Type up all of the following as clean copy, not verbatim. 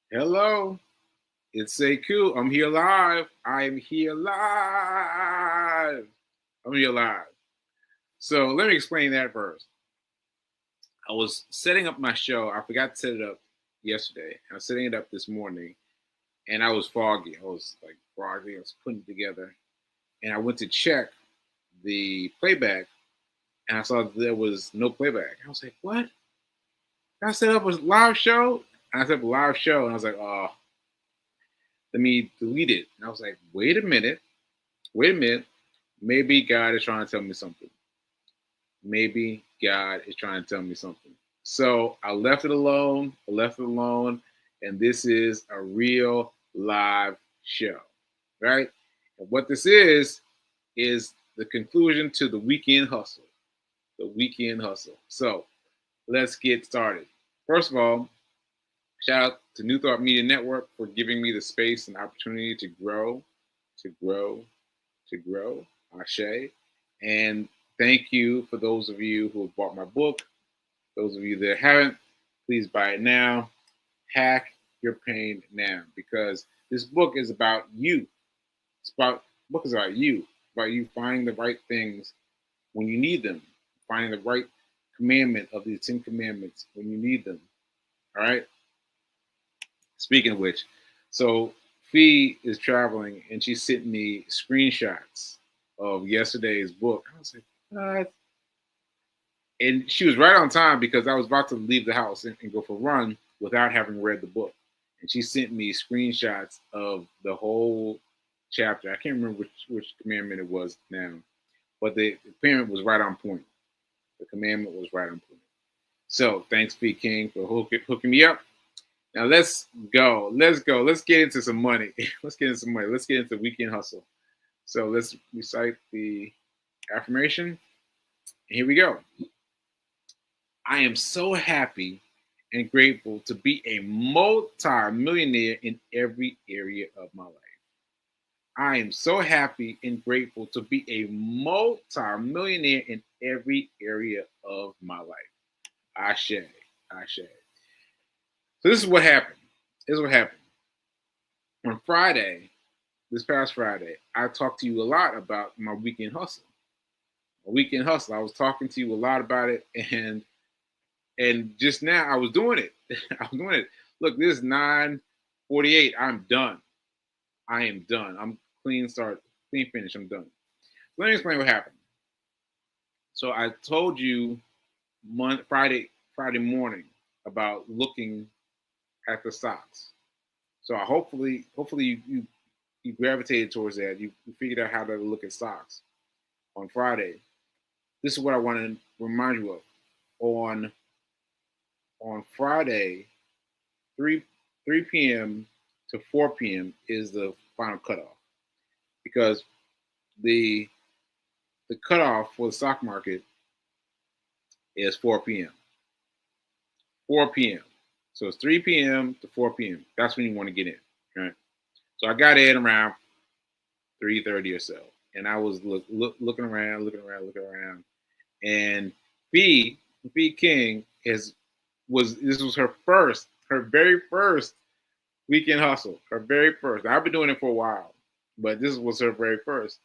Hello, it's Sekou. I'm here live. I'm here live. I'm here live. So let me explain that first. I was setting up my show. I forgot to set it up yesterday. I was setting it up this morning, and I was foggy. I was like foggy. I was putting it together, and I went to check the playback, and I saw there was no playback. I was like, "What? I set up a live show?" And I set up a live show, and I was like, "Oh, let me delete it." And I was like, "Wait a minute. Wait a minute. Maybe God is trying to tell me something. Maybe God is trying to tell me something." So I left it alone. I left it alone. And this is a real live show, right? And what this is the conclusion to the weekend hustle. The weekend hustle. So let's get started. First of all, shout out to New Thought Media Network for giving me the space and opportunity to grow, to grow, to grow. Ashe. And thank you for those of you who have bought my book. Those of you that haven't, please buy it now. Hack your pain now, because this book is about you. Book is about you finding the right things when you need them, finding the right commandment of the 10 Commandments when you need them. All right. Speaking of which, so Fee is traveling and she sent me screenshots of yesterday's book. I was like, what? And she was right on time because I was about to leave the house and go for a run without having read the book. And she sent me screenshots of the whole chapter. I can't remember which commandment it was now, but the commandment was right on point. The commandment was right on point. So thanks, Fee King, for hooking me up. Now let's go. Let's go. Let's get into some money. Let's get into some money. Let's get into weekend hustle. So let's recite the affirmation. Here we go. I am so happy and grateful to be a multi-millionaire in every area of my life. I am so happy and grateful to be a multi-millionaire in every area of my life. Ashe. Ashe. So this is what happened. This is what happened. On Friday, this past Friday, I talked to you a lot about my weekend hustle. My weekend hustle. I was talking to you a lot about it, and just now I was doing it. I was doing it. Look, this is 9:48. I'm done. I am done. I'm clean start, clean finish. I'm done. Let me explain what happened. So I told you Friday morning about looking at the stocks. So hopefully you gravitated towards that. You figured out how to look at stocks on Friday. This is what I want to remind you of. On Friday, 3 p.m. to 4 p.m. is the final cutoff, because the cutoff for the stock market is 4 p.m. 4 p.m. So it's 3 p.m. to 4 p.m. That's when you want to get in, right? So I got in around 3:30 or so, and I was looking around, and B King this was her very first weekend hustle, her very first. I've been doing it for a while, but this was her very first.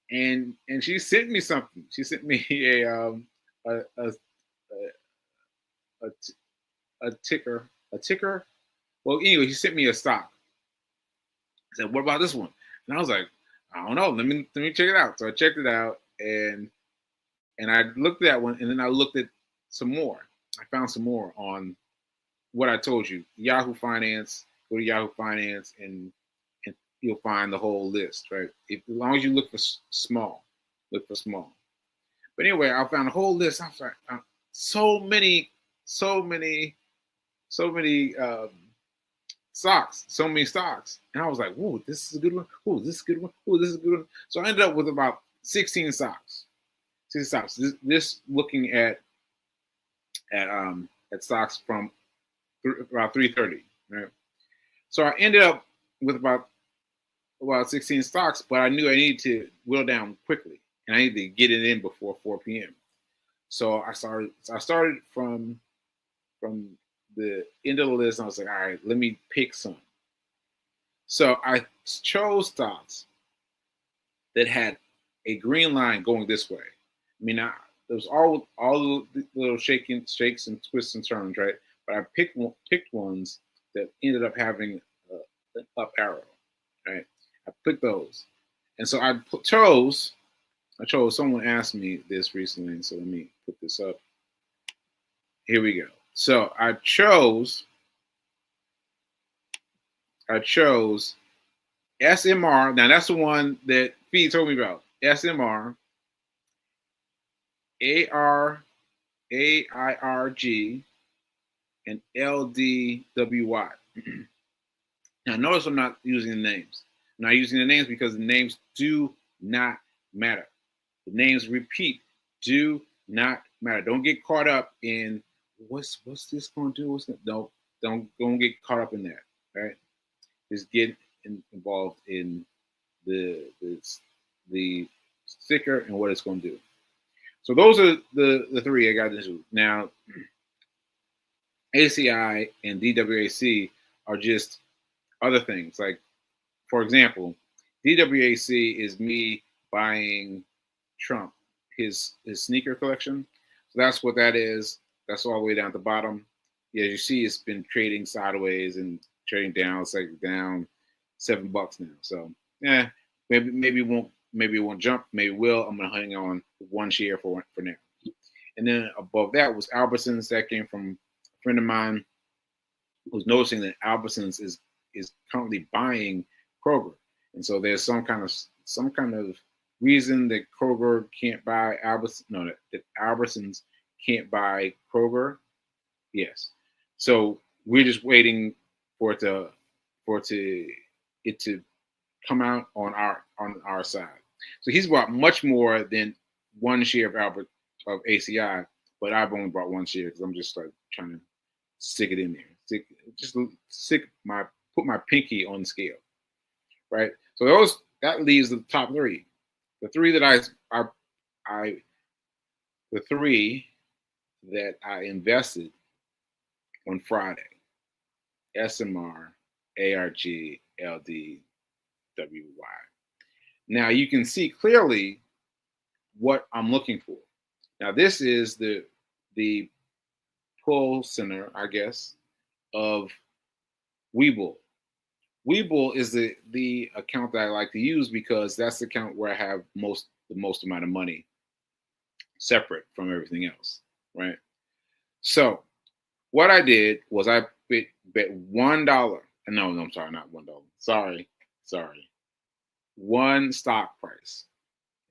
And she sent me something. She sent me a a a, a ticker, a ticker. Well, anyway, she sent me a stock. I said, "What about this one?" And I was like, "I don't know. Let me check it out." So I checked it out, and I looked at that one, and then I looked at some more. I found some more on what I told you, Yahoo Finance. Go to Yahoo Finance, and you'll find the whole list, right? As long as you look for small, look for small. But anyway, I found a whole list. I was like, so many, so many, so many stocks, so many stocks, and I was like, "Whoa, this is a good one. Oh, this is a good one. Oh, this is a good one." So I ended up with about 16 stocks. 16 stocks. This looking at stocks from about 3:30, right? So I ended up with about 16 stocks, but I knew I needed to whittle down quickly, and I needed to get it in before 4 p.m. So I started from the end of the list. And I was like, all right, let me pick some. So I chose stocks that had a green line going this way. I mean, there was all the little shakes and twists and turns, right? But I picked ones that ended up having an up arrow, right? I picked those, and so I chose. Someone asked me this recently, so let me put this up. Here we go. So I chose SMR. Now that's the one that Fee told me about. SMR, AIRG, and LDWY. Now notice I'm not using the names. I'm not using the names because the names do not matter. The names, repeat, do not matter. Don't get caught up in what's this going to do? What's that? Don't get caught up in that. Right? Just get involved in the sticker and what it's going to do. So those are the three I got into. Now, ACI and DWAC are just other things. Like, for example, DWAC is me buying Trump, his sneaker collection. So that's what that is. That's all the way down at the bottom. Yeah, you see, it's been trading sideways and trading down. It's like down $7 now. So yeah, maybe it won't jump. Maybe it will. I'm gonna hang on one share for now. And then above that was Albertsons. That came from a friend of mine who's noticing that Albertsons is currently buying Kroger, and so there's some kind of reason that Kroger can't buy Albertsons. No, that Albertsons can't buy Kroger. Yes. So we're just waiting for it to come out on our side. So he's bought much more than one share of ACI, but I've only bought one share because I'm just like trying to stick it in there. Put my pinky on the scale, right? So that leaves the top three. The three that I invested on Friday: SMR, ARG, LD, WY. Now you can see clearly what I'm looking for. Now this is the pull center, I guess, of Webull. Webull is the account that I like to use because that's the account where I have the most amount of money separate from everything else, right? So what I did was I bet $1. No, I'm sorry, not $1. Sorry. One stock price,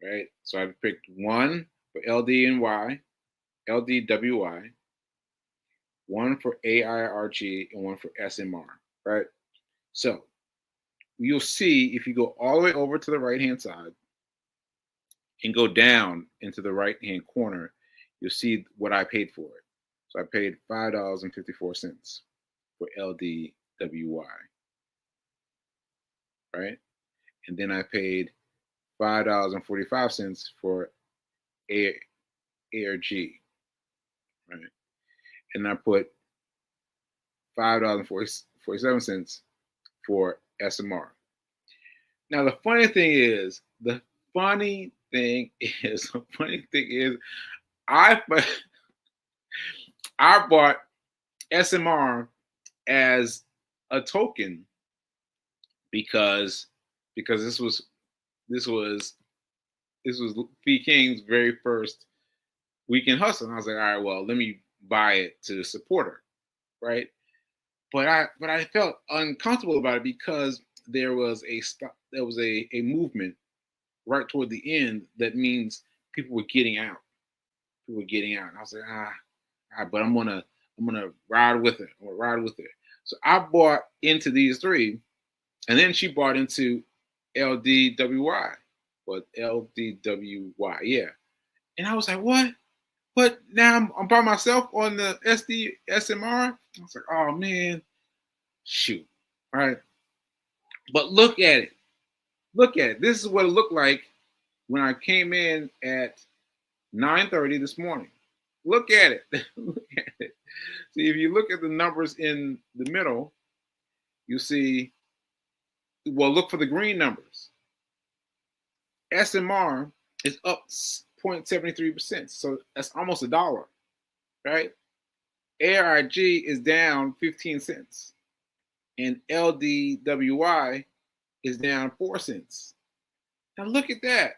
right? So I picked one for LDWY, one for AIRG, and one for SMR, right? So you'll see if you go all the way over to the right-hand side and go down into the right-hand corner, you'll see what I paid for it. So I paid $5.54 for LDWY, right? And then I paid $5.45 for ARG, right? And I put $5.47 for SMR. Now the funny thing is, I bought SMR as a token because this was P King's very first weekend hustle. And I was like, all right, well, let me buy it to support her, right? But I felt uncomfortable about it because there was a movement right toward the end that means people were getting out. And I was like, but I'm gonna ride with it. So I bought into these three, and then she bought into LDWY. But LDWY, yeah. And I was like, what? But now I'm by myself on the SMR. I was like, oh man, shoot. All right. But look at it. This is what it looked like when I came in at 9:30 this morning. Look at it. See, if you look at the numbers in the middle, you see, well, look for the green numbers. SMR is up 0.73%. So that's almost $1, right? ARIG is down 15 cents. And LDWY is down 4 cents. Now look at that.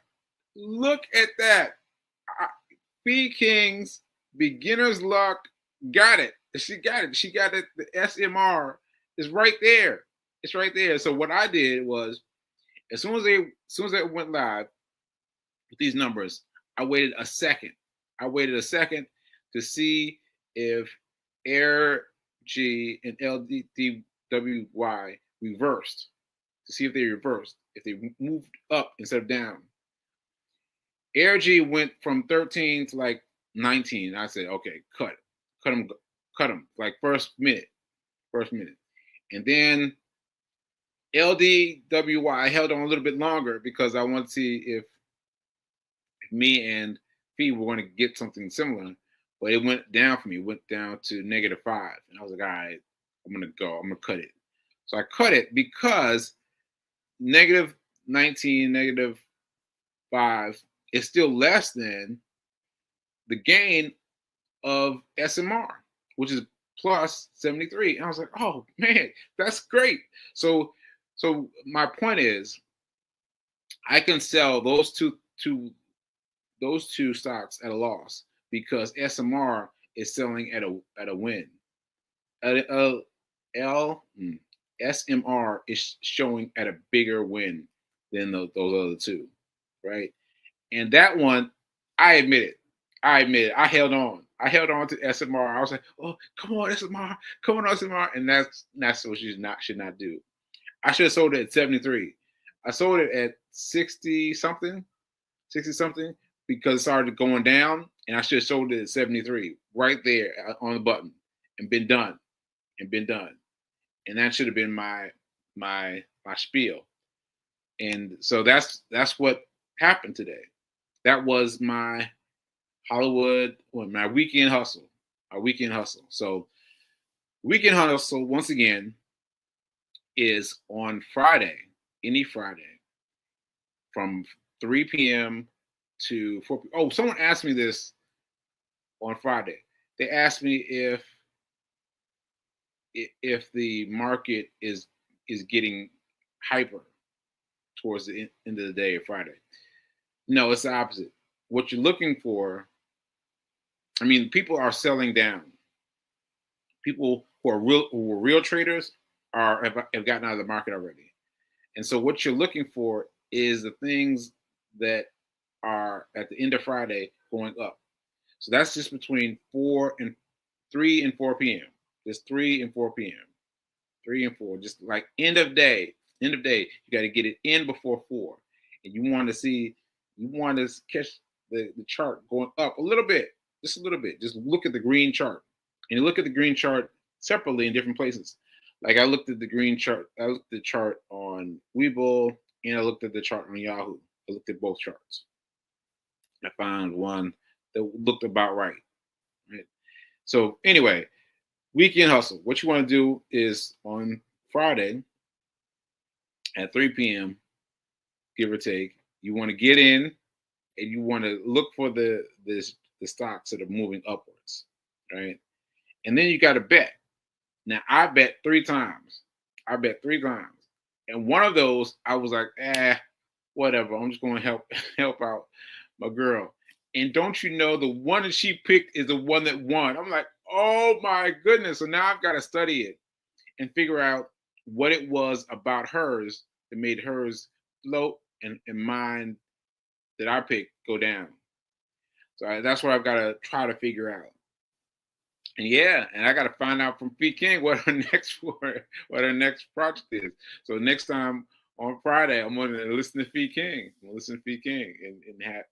Look at that. Fee King's beginner's luck got it. She got it. She got it. The SMR is right there. It's right there. So what I did was, as soon as they went live with these numbers, I waited a second. I waited a second to see if Air G and LDWY reversed, to see if they reversed, if they moved up instead of down. Air G went from 13 to like 19. I said, okay, cut them, like first minute. And then LDWY held on a little bit longer because I want to see if me and Fee were going to get something similar. But it went down for me. It went down to -5. And I was like, all right, I'm going to cut it. So I cut it because -19, -5 is still less than the gain of SMR, which is plus 73. And I was like, oh man, that's great. So my point is, I can sell those two stocks at a loss because SMR is selling at a win. SMR is showing at a bigger win than those other two, right? And that one, I admit it. I held on. I held on to SMR. I was like, oh, come on, SMR. Come on, SMR. And that's what you should not do. I should have sold it at 73. I sold it at 60 something, because it started going down, and I should have sold it at 73, right there on the button, and been done. And that should have been my spiel. And so that's what happened today. That was my Hollywood, my weekend hustle. Our weekend hustle. So weekend hustle, once again, is on Friday, any Friday, from 3 p.m. to 4 p.m. Oh, someone asked me this on Friday. They asked me if the market is getting hyper towards the end of the day, Friday. No, it's the opposite. What you're looking for, I mean, people are selling down. People who are real traders have gotten out of the market already. And so what you're looking for is the things that are at the end of Friday going up. So that's just between 3 and 4 p.m. Just 3 and 4 p.m. 3 and 4, just like end of day. You got to get it in before 4. And you want to catch the chart going up a little bit, just a little bit. Just look at the green chart. And you look at the green chart separately in different places. Like I looked at the green chart. I looked at the chart on Webull, and I looked at the chart on Yahoo. I looked at both charts. I found one that looked about right. So anyway, weekend hustle. What you want to do is on Friday at 3 p.m., give or take, you want to get in and you want to look for the stocks that are moving upwards, right? And then you got to bet. Now I bet 3 times. And one of those, I was like, whatever. I'm just going to help out my girl. And don't you know, the one that she picked is the one that won. I'm like, oh my goodness. So now I've got to study it and figure out what it was about hers that made hers float and mine that I picked go down. So that's what I've got to try to figure out. And I got to find out from Fee King what her next project is. So next time on Friday, I'm going to listen to Fee King.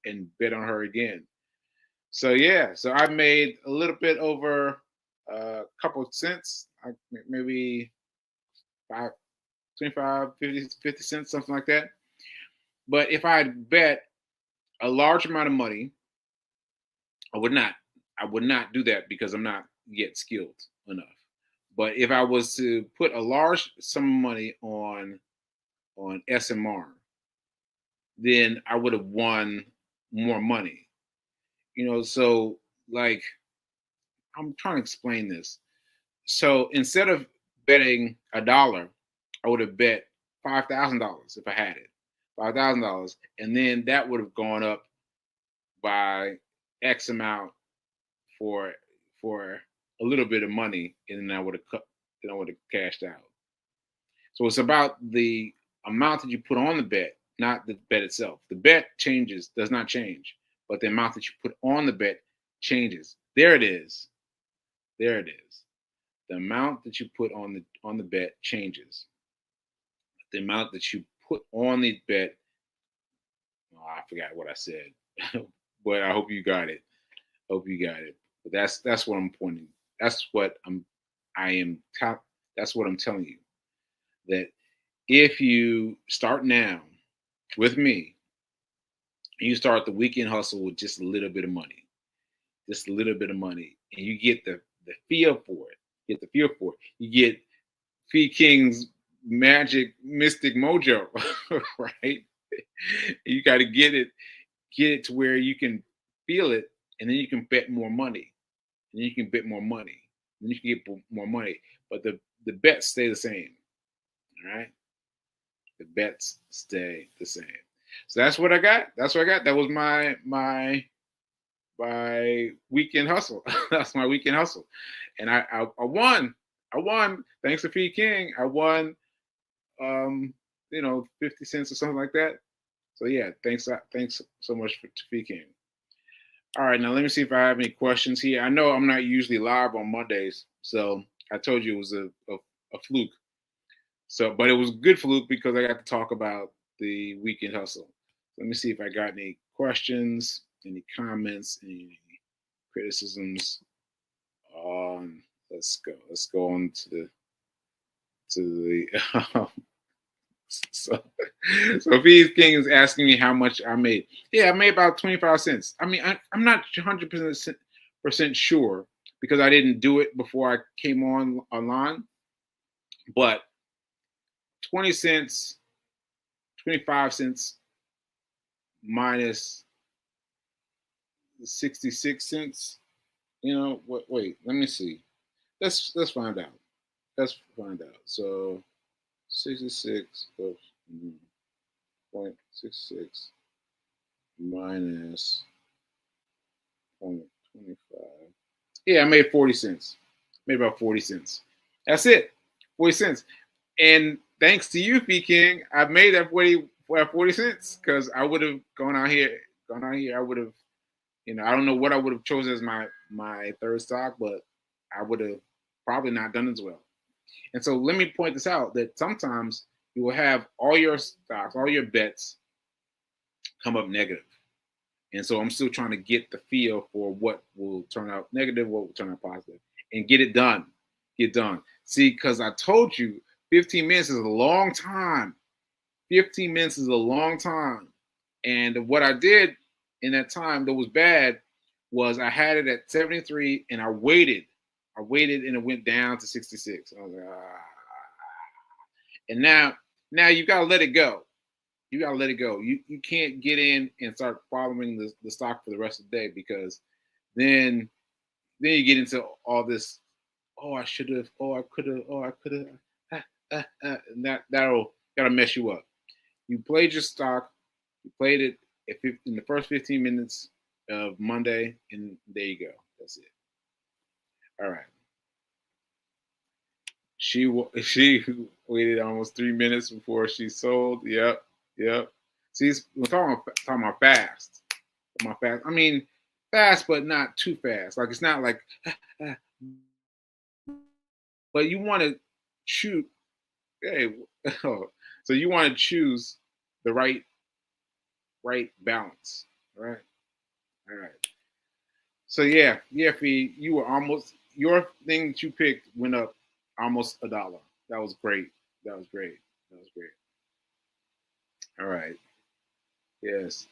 And bet on her again. So so I made a little bit over a couple of cents, maybe 25, 50 cents, something like that. But if I had bet a large amount of money, I would not do that because I'm not yet skilled. enough. But if I was to put a large sum of money on SMR, then I would have won more money. So like I'm trying to explain this. So instead of betting $1, I would have bet $5,000 if I had it, $5,000, and then that would have gone up by X amount for a little bit of money, and then I would have then I would have cashed out. So it's about the amount that you put on the bet, not the bet itself. The bet does not change, but the amount that you put on the bet changes. There it is. There it is. The amount that you put on the bet changes. The amount that you put on the bet, I forgot what I said, but I hope you got it. Hope you got it. But that's what I'm pointing. That's what that's what I'm telling you. That if you start now with me, you start the weekend hustle with just a little bit of money, and you get the feel for it. You get Fee King's magic mystic mojo, right? You got to get it to where you can feel it, and then you can bet more money, and you can bet more money, and you can get more money. But the bets stay the same, all right? The bets stay the same. So that's what I got. That was my weekend hustle. That's my weekend hustle, and I won. I won thanks to Fee King. I won, 50 cents or something like that. So yeah, thanks so much to Fee King. All right, now let me see if I have any questions here. I know I'm not usually live on Mondays, so I told you it was a fluke. So, but it was a good fluke because I got to talk about the weekend hustle. Let me see if I got any questions, any comments, any criticisms. Let's go. Let's go on to the. So Fee King is asking me how much I made. Yeah, I made about 25 cents. I mean, I'm not 100% sure because I didn't do it before I came online, but 20 cents, 25 cents minus 66 cents. Wait, let me see. Let's find out. So 66.66 minus 0.25. Yeah, I made 40 cents. Made about 40 cents. That's it. 40 cents. And thanks to you, Fee King, I made that 40 cents because I would have gone out here. I would have, I don't know what I would have chosen as my third stock, but I would have probably not done as well. And so let me point this out that sometimes you will have all your stocks, all your bets come up negative. And so I'm still trying to get the feel for what will turn out negative, what will turn out positive, and get it done. Get done. See, because I told you 15 minutes is a long time. 15 minutes is a long time. And what I did in that time that was bad was I had it at 73 and I waited. And it went down to 66. I was like, And now you gotta let it go. You gotta let it go. You can't get in and start following the stock for the rest of the day because then you get into all this. Oh, I should have. Oh, I could have. Oh, I could have. And that'll mess you up. You played your stock. You played it in the first 15 minutes of Monday, and there you go. That's it. All right. She waited almost 3 minutes before she sold. Yep. See, we're talking about fast. I mean, fast, but not too fast. Like it's not like, but you want to shoot. Hey, so you want to choose the right balance, right? All right. So yeah, Fee, you were almost your thing that you picked went up almost $1. That was great. All right. Yes.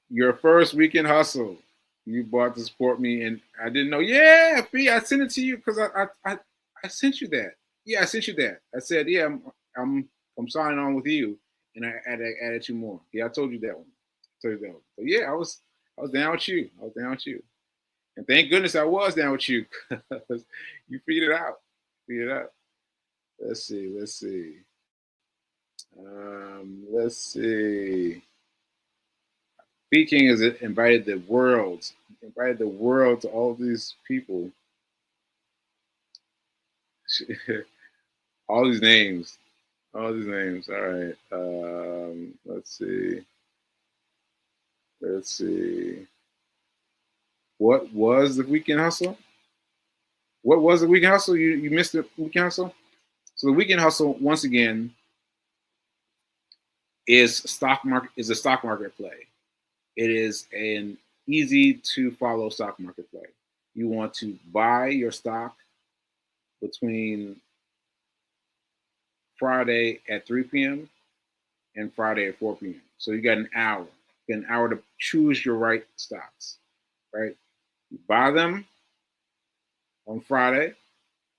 Your first weekend hustle. You bought to support me, and I didn't know. Yeah, Fee, I sent it to you because I sent you that. Yeah, I sent you that. I said, yeah, I'm signing on with you, and I added you more. Yeah, I told you that one. I told you that one. So yeah, I was down with you. I was down with you, and thank goodness I was down with you because you figured it out. Figured it out. Let's see. Let's see. Let's see. Speaking has invited the world to all these people, all these names, all these names. All right. Let's see. Let's see. What was the weekend hustle? What was the weekend hustle? You missed the weekend hustle. So the weekend hustle once again is a stock market play. It is an easy to follow stock market play. You want to buy your stock between Friday at 3 p.m. and Friday at 4 p.m. So you got an hour. You got an hour to choose your right stocks, right? You buy them on Friday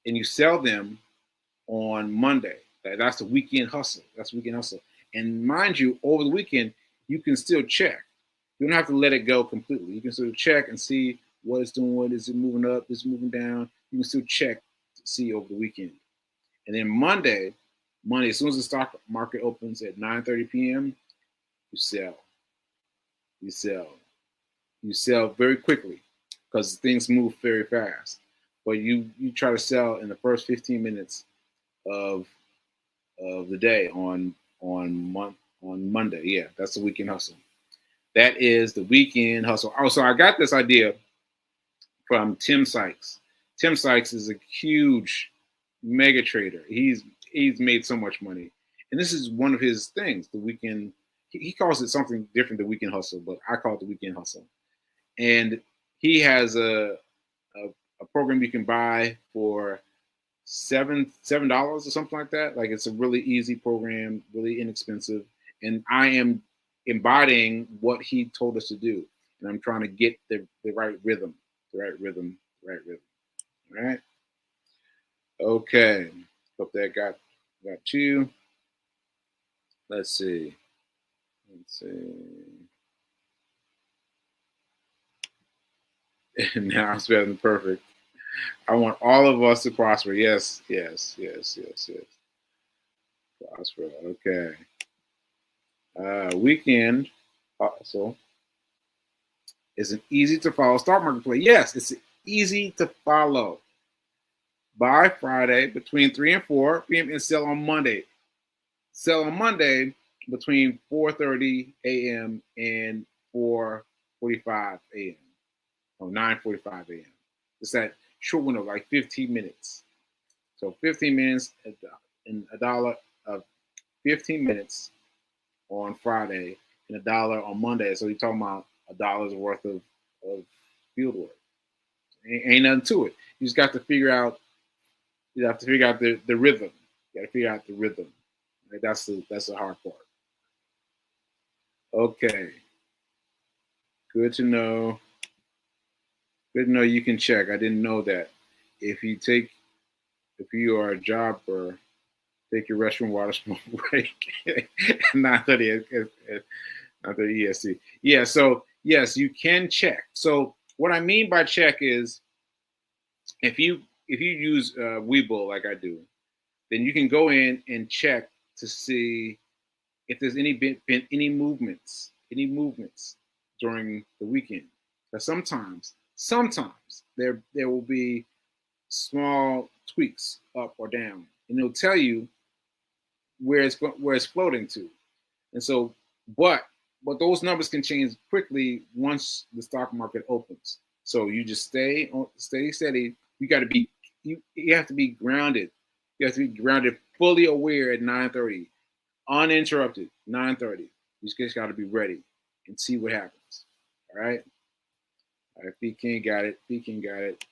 and you sell them on Monday. That's the weekend hustle. That's the weekend hustle. And mind you, over the weekend, you can still check. You don't have to let it go completely. You can still check and see what it's doing. Is it moving up? Is it moving down? You can still check to see over the weekend. And then Monday, as soon as the stock market opens at 9:30 p.m., you sell. You sell. You sell very quickly because things move very fast. But you try to sell in the first 15 minutes of the day on Monday. Yeah, that's the weekend hustle. That is the weekend hustle. Oh, so I got this idea from Tim Sykes. Tim Sykes is a huge mega trader. He's made so much money, and this is one of his things. The weekend, he calls it something different, the weekend hustle, but I call it the weekend hustle. And he has a program you can buy for $7 or something like that. Like it's a really easy program, really inexpensive, and I am embodying what he told us to do, and I'm trying to get the right rhythm, the right rhythm, the right rhythm. All right. Okay. Hope that got you. Let's see. Let's see. Now it's better than perfect. I want all of us to prosper. Yes, yes, yes, yes, yes. Prosper. Okay. Weekend hustle is an easy to follow stock market play. Yes, it's easy to follow. Buy Friday between 3 and 4 p.m. and sell on Monday. Sell on Monday between 4:30 a.m. and 4:45 a.m. or 9:45 a.m. It's that short window, like 15 minutes. So 15 minutes and $1 of 15 minutes on Friday and $1 on Monday. So you're talking about $1's worth of field work. Ain't nothing to it. You just got to figure out. You have to figure out the rhythm. You got to figure out the rhythm. Right? That's the hard part. Okay. Good to know. Good to know you can check. I didn't know that. If you are a jobber, take your restroom water smoke break at 9:30 at 9:30 EST. Yeah. So yes, you can check. So what I mean by check is if you use Webull like I do, then you can go in and check to see if there's been any movements during the weekend. Because sometimes there will be small tweaks up or down, and it'll tell you where it's floating to. And so, but those numbers can change quickly once the stock market opens. So you just stay steady. You got to be you have to be grounded. You have to be grounded, fully aware at 9:30, uninterrupted. 9:30. You just got to be ready and see what happens. All right. All right. King got it. King got it.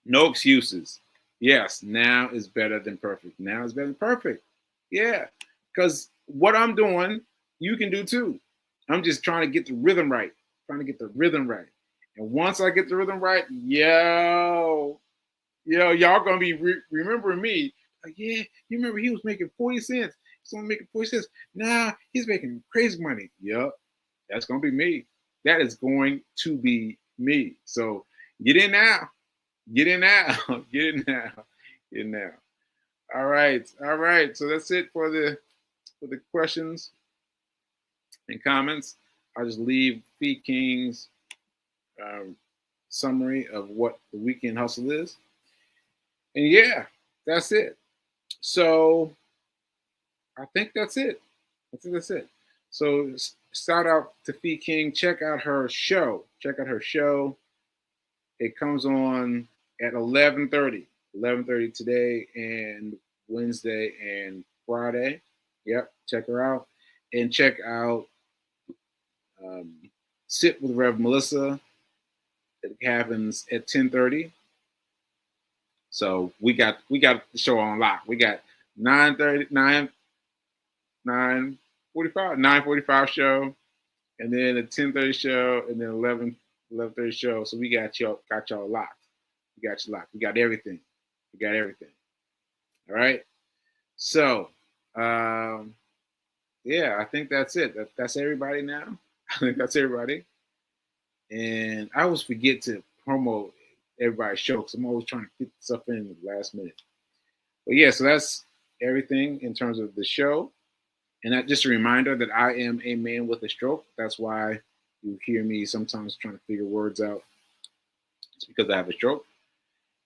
No excuses. Yes, now is better than perfect. Now is better than perfect. Yeah, because what I'm doing, you can do too. I'm just trying to get the rhythm right. Trying to get the rhythm right. And once I get the rhythm right, y'all gonna be remembering me. Like, yeah, you remember he was making 40 cents. He's only making 40 cents. Nah, he's making crazy money. Yup, that's gonna be me. That is going to be me. So get in now. Get in now. Get in now. Get in now. All right. All right. So that's it for the questions and comments. I'll just leave Feed King's summary of what the weekend hustle is. And yeah, that's it. So I think that's it. I think that's it. So shout out to Fee King. Check out her show. Check out her show. It comes on at 11:30. 11:30 today and Wednesday and Friday. Yep. Check her out. And check out Sit with Rev Melissa. It happens at 10:30. So we got the show on lock. We got 9:30, 9:45 show, and then a 10:30 show, and then 11:30 show. So we got y'all locked. We got you locked. We got everything. We got everything. All right. So yeah, I think that's it. That's everybody now. I think that's everybody. And I always forget to promote everybody's show because I'm always trying to fit stuff in the last minute. But yeah, so that's everything in terms of the show. And that just a reminder that I am a man with a stroke. That's why you hear me sometimes trying to figure words out. It's because I have a stroke.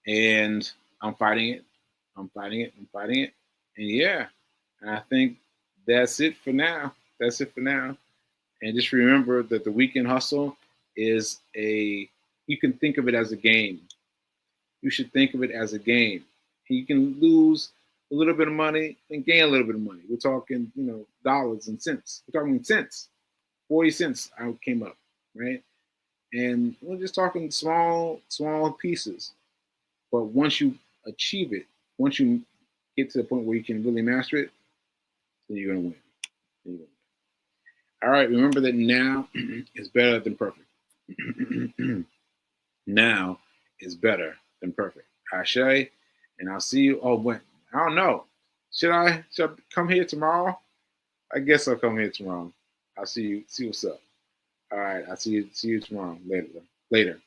And I'm fighting it. I'm fighting it. I'm fighting it. And yeah, I think that's it for now. That's it for now. And just remember that the weekend hustle is you can think of it as a game. You should think of it as a game. You can lose a little bit of money and gain a little bit of money. We're talking, dollars and cents. We're talking cents. 40 cents I came up, right? And we're just talking small pieces. But once you achieve it, once you get to the point where you can really master it, then you're going to win. All right, remember that now is better than perfect. Now is better than perfect. Ashe, and I'll see you. Oh, when? I don't know. Should I come here tomorrow? I guess I'll come here tomorrow. I'll see you. See what's up. All right, I'll see you tomorrow. Later.